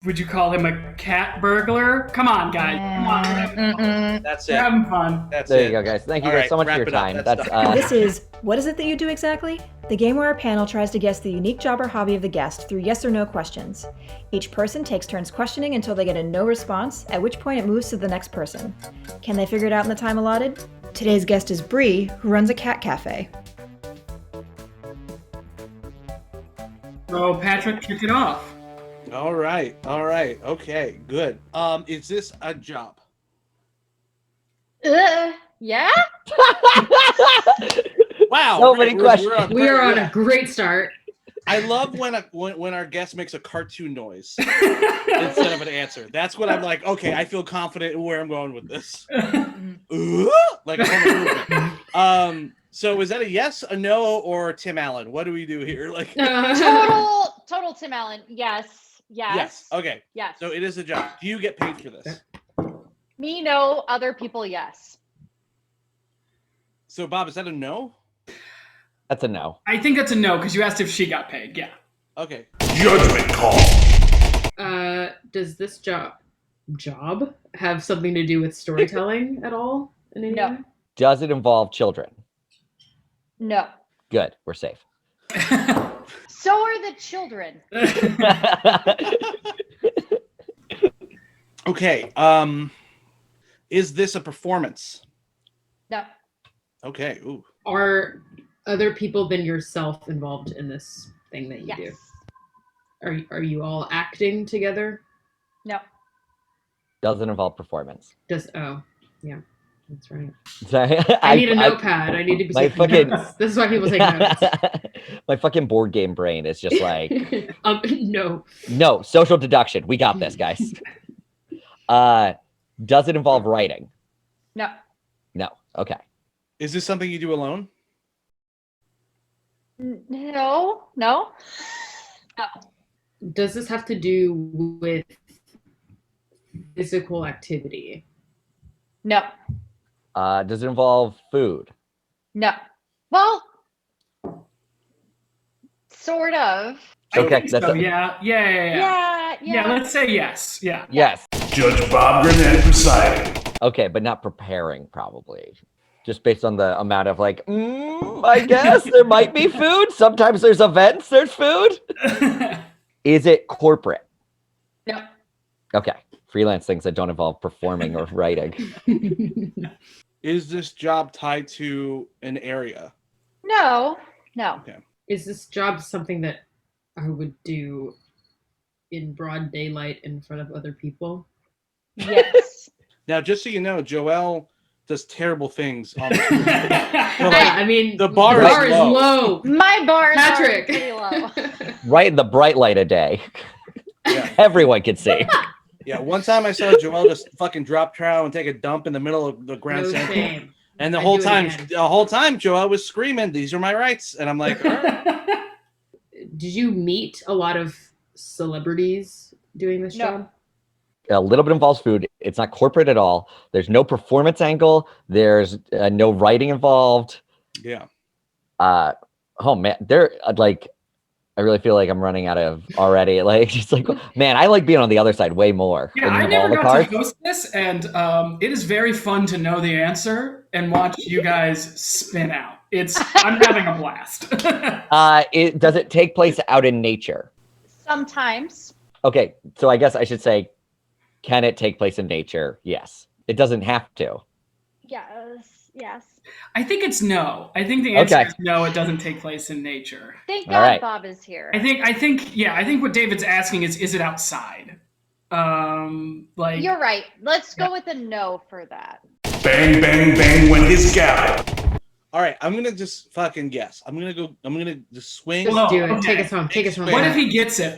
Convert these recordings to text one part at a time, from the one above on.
Would you call him a cat burglar? Come on, guys. Come on. That's We're it. having fun. That's There it. you go, guys. Thank you All guys right, so much for wrap your it up. time. That's This is What Is It That You Do Exactly? The game where our panel tries to guess the unique job or hobby of the guest through yes or no questions. Each person takes turns questioning until they get a no response, at which point it moves to the next person. Can they figure it out in the time allotted? Today's guest is Bre, who runs a cat cafe. So, Patrick, kick it off. All right. Okay, good. Is this a job? Yeah? Wow. So many questions. We are on a great start. I love when our guest makes a cartoon noise instead of an answer. That's what I'm like, okay, I feel confident in where I'm going with this. Like so is that a yes, a no, or Tim Allen? What do we do here? Like Total Tim Allen. Yes. Okay. Yes. So it is a job. Do you get paid for this? Me, no. Other people, yes. So Bob, is that a no? That's a no. I think that's a no because you asked if she got paid. Yeah. Okay. Judgment call. Does this job have something to do with storytelling at all? In any No. way? Does it involve children? No. Good. We're safe. So are the children. Okay. Is this a performance? No. Okay. Ooh. Are other people than yourself involved in this thing that you Yes. do? Are you all acting together? No. Does it involve performance? Yeah, that's right. Sorry. I need a notepad. I need to be my taking fucking- notes. This is why people take notes. My fucking board game brain is just like, No. no, social deduction. We got this, guys. Does it involve writing? No. No. Okay. Is this something you do alone? No. No. Does this have to do with physical activity? No. Does it involve food? No. Well, sort of. Okay. So, That's yeah. Yeah. Let's say yes. Yeah. yes. Judge Bob Gurnett presiding. Okay, but not preparing, probably. Just based on the amount of like, I guess there might be food. Sometimes there's events, there's food. Is it corporate? No. Okay. Freelance things that don't involve performing or writing. Is this job tied to an area? No. No. Is this job something that I would do in broad daylight in front of other people? Yes. Now, just so you know, Joelle does terrible things on the I mean, the bar is is low. low. My bar is Patrick. pretty low. Right in the bright light of day. Yeah. Everyone can see. Yeah, one time I saw Joelle just fucking drop trow and take a dump in the middle of the Grand No Central. shame. And I'd do it again. the whole time Joelle was screaming, "These are my rights." And I'm like, "All right." Did you meet a lot of celebrities doing this No. job? A little bit involves food. It's not corporate at all. There's no performance angle. There's no writing involved. Yeah. Oh man, they're like, I really feel like I'm running out of already. Like, just like, man, I like being on the other side way more. Yeah, when you I have never all the got cards. to host this, and it is very fun to know the answer and watch you guys spin out. I'm having a blast. Does it take place out in nature? Sometimes. Okay, so I guess I should say, can it take place in nature? Yes. It doesn't have to. Yes. I think it's no. I think the answer Okay. is no. It doesn't take place in nature. Thank All God right. Bob is here. I think what David's asking is it outside? Like You're right. Let's go with a no for that. Bang, bang, bang went his gavel. All right, I'm gonna just fucking guess. I'm gonna just swing. Well, Do it. okay. Take us home. Take us home. What if he gets it?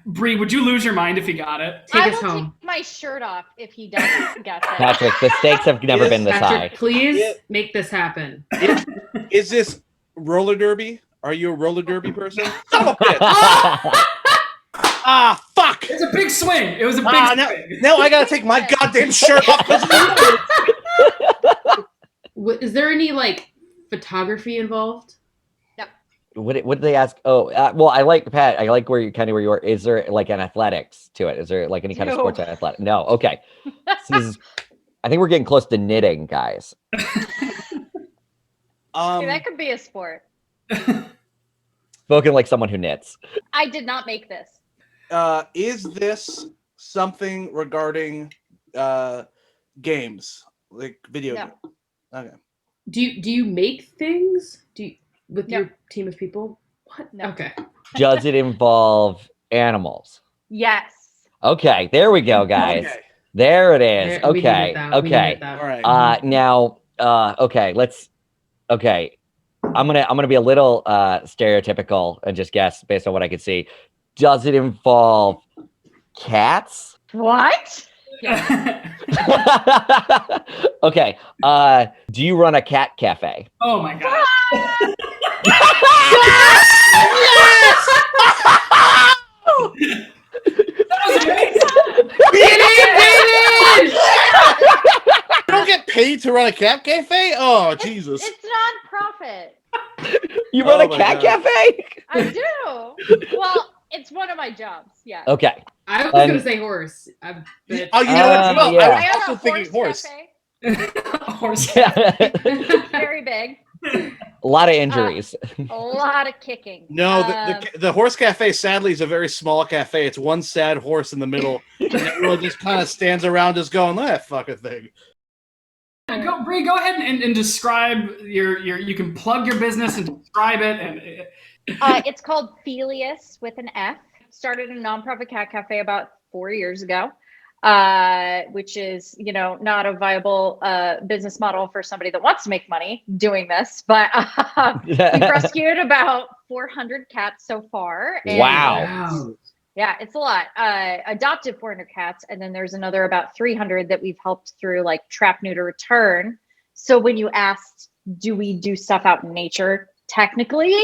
Bree, would you lose your mind if he got it? Take I us will home. take my shirt off if he doesn't get it. Patrick, the stakes have never been this high. Patrick, please Yeah. make this happen. Is this roller derby? Are you a roller derby person? Son of a bitch! Ah, fuck! It's a big swing. It was a big Now, swing. now I gotta take my goddamn shirt off. 'Cause Is there any like photography involved? what did they ask? Oh, well, I like Pat. I like where you are. Is there like an athletics to it? Is there like any kind of sports athletic? No. Okay. I think we're getting close to knitting, guys. That could be a sport. Spoken like someone who knits. I did not make this. Is this something regarding games, like video games? Okay. Do you make things? With No. your team of people? What? No. Okay. Does it involve animals? Yes. Okay, there we go, guys. Okay. There it is. There- we Okay. needed that, we Okay. needed that. All right. Now, okay, I'm gonna be a little stereotypical and just guess based on what I could see. Does it involve cats? What? Okay. Do you run a cat cafe? Oh my god. That was amazing. You don't get paid to run a cat cafe? Oh, Jesus. It's non-profit. You run Oh a my cat God. cafe? I do. Well, it's one of my jobs. Yeah. Okay. I was And- gonna say horse. But Oh, you know what? Well, yeah. I I was have also a thinking horse. cafe. Horse. Very big. A lot of injuries. A lot of kicking. No, the horse cafe sadly is a very small cafe. It's one sad horse in the middle, and everyone just kind of stands around, just going, "That fucking thing." Bre, go ahead and describe your. You can plug your business and describe it. And It's called Felius with an F. Started a nonprofit cat cafe about 4 years ago, which is, not a viable business model for somebody that wants to make money doing this. But we've rescued about 400 cats so far. And, Wow. yeah, it's a lot. Adopted 400 cats, and then there's another about 300 that we've helped through like trap, neuter, return. So when you asked, do we do stuff out in nature? Technically,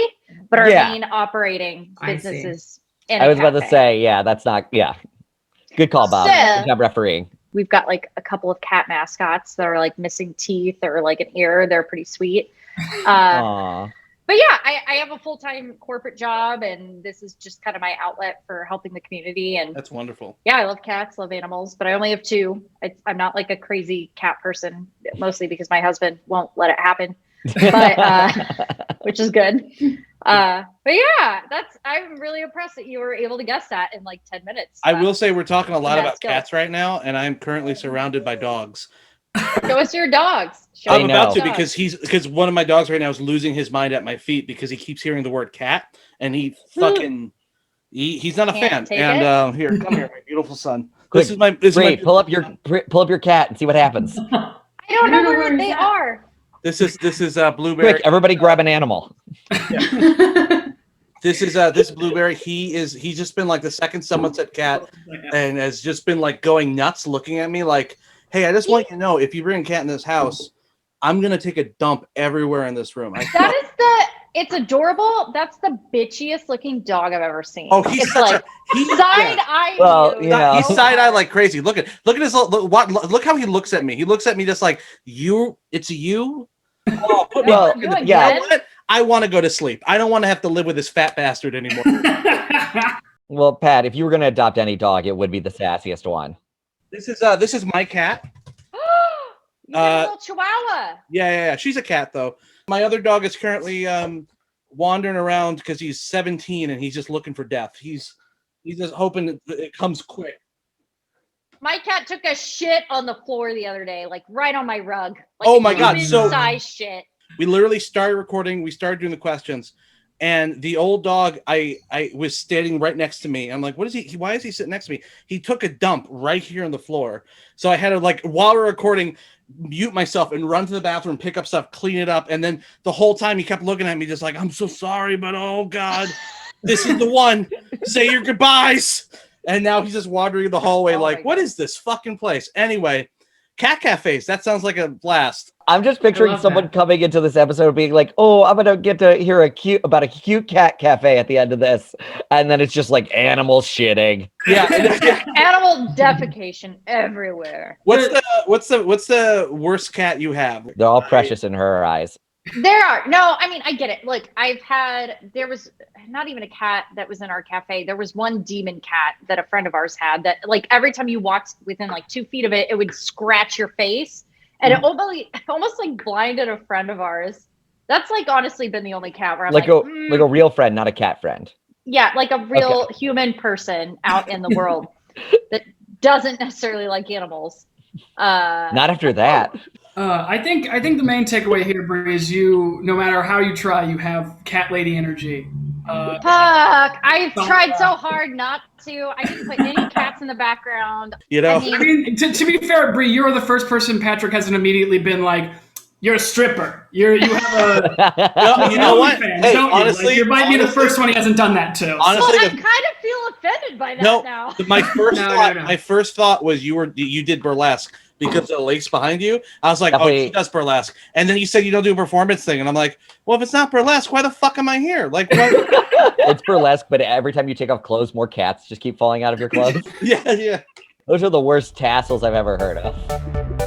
but our Yeah. main operating I business see. is in I a was about to cafe. say, yeah, that's not, yeah. Good call, Bob. So- Good job refereeing. We've got like a couple of cat mascots that are like missing teeth or like an ear. They're pretty sweet. Aw. But yeah, I have a full-time corporate job, and this is just kind of my outlet for helping the community. And That's wonderful. yeah, I love cats, love animals, but I only have two. I'm not like a crazy cat person, mostly because my husband won't let it happen, but which is good. But yeah, I'm really impressed that you were able to guess that in like 10 minutes. I will say we're talking a lot Yeah, about let's go. cats right now, and I'm currently surrounded by dogs. Show us your dogs. Show I I'm us know. about your to dogs. because one of my dogs right now is losing his mind at my feet because he keeps hearing the word cat, and he fucking he's not a Can't fan. take And here, come here, my beautiful son. Quick, This is my Pull up your cat and see what happens. I don't know where they that. are. This is Blueberry. Quick, everybody grab an animal. This is Blueberry. He's just been like the second someone said cat and has just been like going nuts looking at me like, hey, I just want you to know if you bring a cat in this house, I'm gonna take a dump everywhere in this room. It's adorable. That's the bitchiest looking dog I've ever seen. Oh, he's it's such like a side eye. Well, yeah. He's side eye like crazy. Look at his look how he looks at me. He looks at me just like it's you. Oh, put me Well, back in the- yeah. You know what? I want to go to sleep. I don't want to have to live with this fat bastard anymore. Well, Pat, if you were going to adopt any dog, it would be the sassiest one. This is my cat. You got a little chihuahua. Yeah. She's a cat though. My other dog is currently wandering around because he's 17 and he's just looking for death. He's just hoping it comes quick. My cat took a shit on the floor the other day, like right on my rug. Like Oh my God, so- size shit. We literally started recording. We started doing the questions, and the old dog I was standing right next to me. I'm like, what is he? Why is he sitting next to me? He took a dump right here on the floor. So I had to like while we're recording, mute myself and run to the bathroom, pick up stuff, clean it up, and then the whole time he kept looking at me, just like, I'm so sorry, but oh God, this is the one. Say your goodbyes. And now he's just wandering the hallway, Oh like, my what God. is this fucking place? Anyway, cat cafes. That sounds like a blast. I'm just picturing love someone that. coming into this episode being like, "Oh, I'm gonna get to hear about a cute cat cafe at the end of this," and then it's just like animals shitting. Yeah. Animal defecation everywhere. What's the worst cat you have? They're all precious in her eyes. There are. No, I mean, I get it. Look, there was not even a cat that was in our cafe. There was one demon cat that a friend of ours had that, like, every time you walked within like 2 feet of it, it would scratch your face. And it almost like blinded a friend of ours. That's like honestly been the only cat where I'm like a real friend, not a cat friend. yeah, like a real human person out in the world that doesn't necessarily like animals. Not after that. I think the main takeaway here, Bre, is no matter how you try, you have cat lady energy. Fuck! I've tried so hard not to. I didn't put any cats in the background. You know, I mean, to be fair, Bre, you're the first person Patrick hasn't immediately been like, "You're a stripper. You have a." no, you know what? Fans, Hey, don't honestly, you? Might be the first one he hasn't done that to. Honestly, Well, I kind of feel offended by that now. my first thought, No. my first thought was you did burlesque because of the lace behind you. I was like, Definitely. oh, she does burlesque, and then you said you don't do a performance thing, and I'm like, well, if it's not burlesque, why the fuck am I here? Like, what? It's burlesque, but every time you take off clothes, more cats just keep falling out of your clothes. Yeah. Those are the worst tassels I've ever heard of.